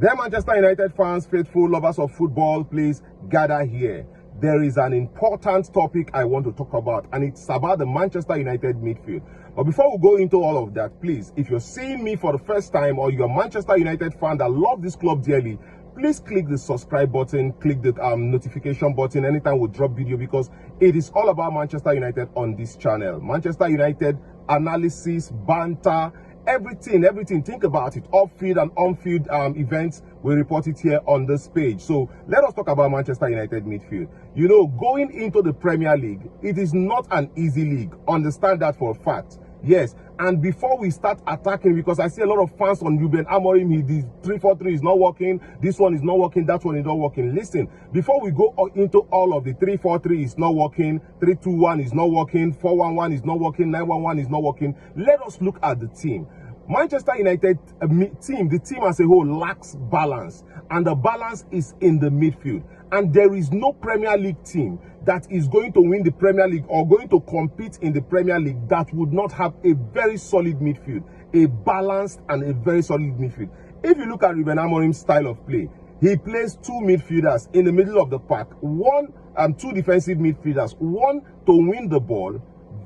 Dear Manchester United fans, faithful lovers of football, please gather here. There is an important topic I want to talk about, and it's about the Manchester United midfield. But before we go into all of that, please, if you're seeing me for the first time or you're a Manchester United fan that love this club dearly, please click the subscribe button, click the notification button anytime we drop video, because it is all about Manchester United on this channel. Manchester United analysis, banter, everything. Think about it. Off-field and on-field events, we report it here on this page. So let us talk about Manchester United midfield. You know, going into the Premier League, it is not an easy league. Understand that for a fact. Yes, and before we start attacking, because I see a lot of fans on Ruben Amorim, the 3-4-3 is not working, this one is not working, that one is not working. Listen, before we go into all of the 3-4-3 is not working, 3-2-1 is not working, 4-1-1 is not working, 9-1-1 is not working, let us look at the team. Manchester United team, the team as a whole lacks balance, and the balance is in the midfield. And there is no Premier League team that is going to win the Premier League or going to compete in the Premier League that would not have a very solid midfield, a balanced and a very solid midfield. If you look at Ruben Amorim's style of play, he plays two midfielders in the middle of the pack, two defensive midfielders, one to win the ball,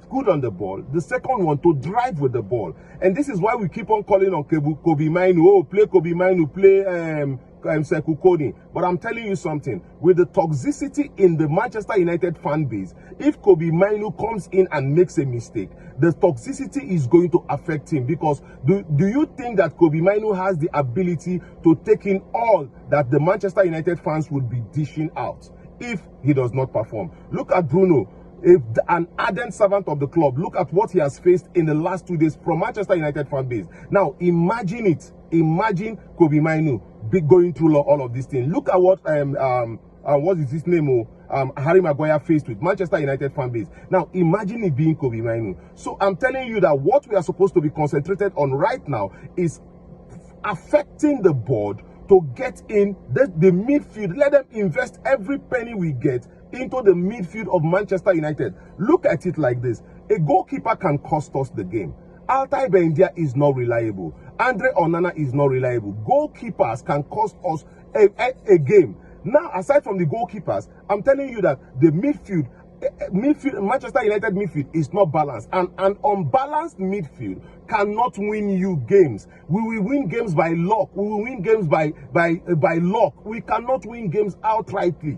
good on the ball, the second one to drive with the ball. And this is why we keep on calling on Kobe Mainu. Oh, play Kobe Mainu, play Sekou Kone. But I'm telling you something, with the toxicity in the Manchester United fan base, if Kobe Mainu comes in and makes a mistake, the toxicity is going to affect him. Because do you think that Kobe Mainu has the ability to take in all that the Manchester United fans would be dishing out if he does not perform? Look at Bruno, an ardent servant of the club. Look at what he has faced in the last 2 days from Manchester United fan base. Now imagine it. Imagine Kobe Mainu going through all of these things. Look at what what is his name? Harry Maguire faced with Manchester United fan base. Now imagine it being Kobe Mainu. So I'm telling you that what we are supposed to be concentrated on right now is affecting the board to get in the midfield. Let them invest every penny we get into the midfield of Manchester United. Look at it like this. A goalkeeper can cost us the game. Altay Bendia is not reliable. Andre Onana is not reliable. Goalkeepers can cost us a game. Now, aside from the goalkeepers, I'm telling you that the midfield, Manchester United midfield is not balanced. And an unbalanced midfield cannot win you games. We will win games by luck. We will win games by luck. We cannot win games outrightly,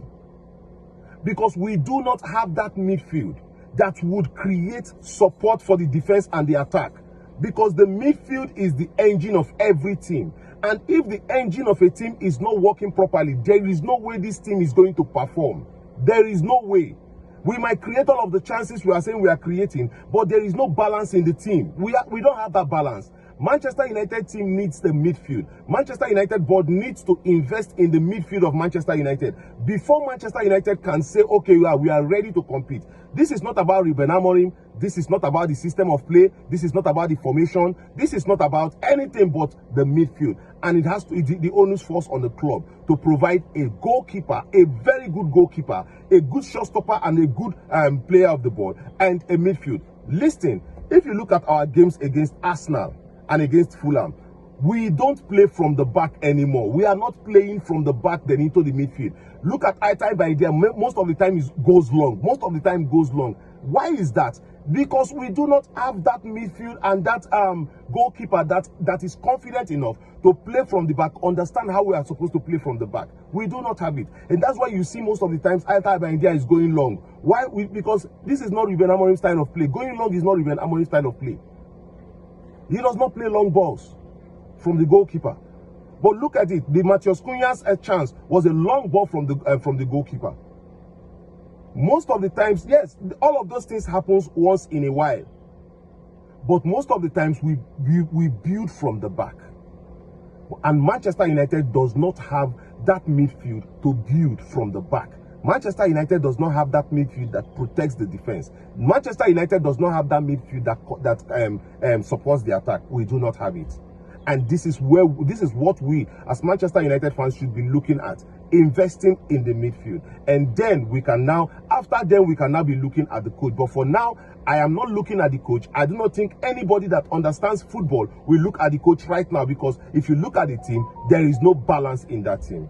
because we do not have that midfield that would create support for the defense and the attack. Because the midfield is the engine of every team. And if the engine of a team is not working properly, there is no way this team is going to perform. There is no way. We might create all of the chances we are saying we are creating, but there is no balance in the team. We don't have that balance. Manchester United team needs the midfield. Manchester United board needs to invest in the midfield of Manchester United before Manchester United can say, okay, we are ready to compete. This is not about Ruben Amorim. This is not about the system of play. This is not about the formation. This is not about anything but the midfield. And it has to, the onus falls on the club to provide a goalkeeper, a very good goalkeeper, a good shotstopper, and a good player of the ball, and a midfield. Listen, if you look at our games against Arsenal and against Fulham, we don't play from the back anymore. We are not playing from the back then into the midfield. Look at Altay Bendia. Most of the time it goes long. Most of the time goes long. Why is that? Because we do not have that midfield and that goalkeeper that is confident enough to play from the back, understand how we are supposed to play from the back. We do not have it. And that's why you see most of the times Altay Bendia is going long. Why? Because this is not Ruben Amorim's style of play. Going long is not Ruben Amorim's style of play. He does not play long balls from the goalkeeper. But look at it. The Matheus Cunha's chance was a long ball from the goalkeeper. Most of the times, yes, all of those things happens once in a while. But most of the times we build from the back. And Manchester United does not have that midfield to build from the back. Manchester United does not have that midfield that protects the defense. Manchester United does not have that midfield that supports the attack. We do not have it. And this is what we as Manchester United fans should be looking at, investing in the midfield. And then we can now be looking at the coach. But for now, I am not looking at the coach. I do not think anybody that understands football will look at the coach right now, because if you look at the team, there is no balance in that team.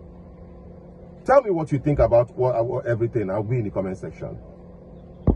Tell me what you think about everything. I'll be in the comment section.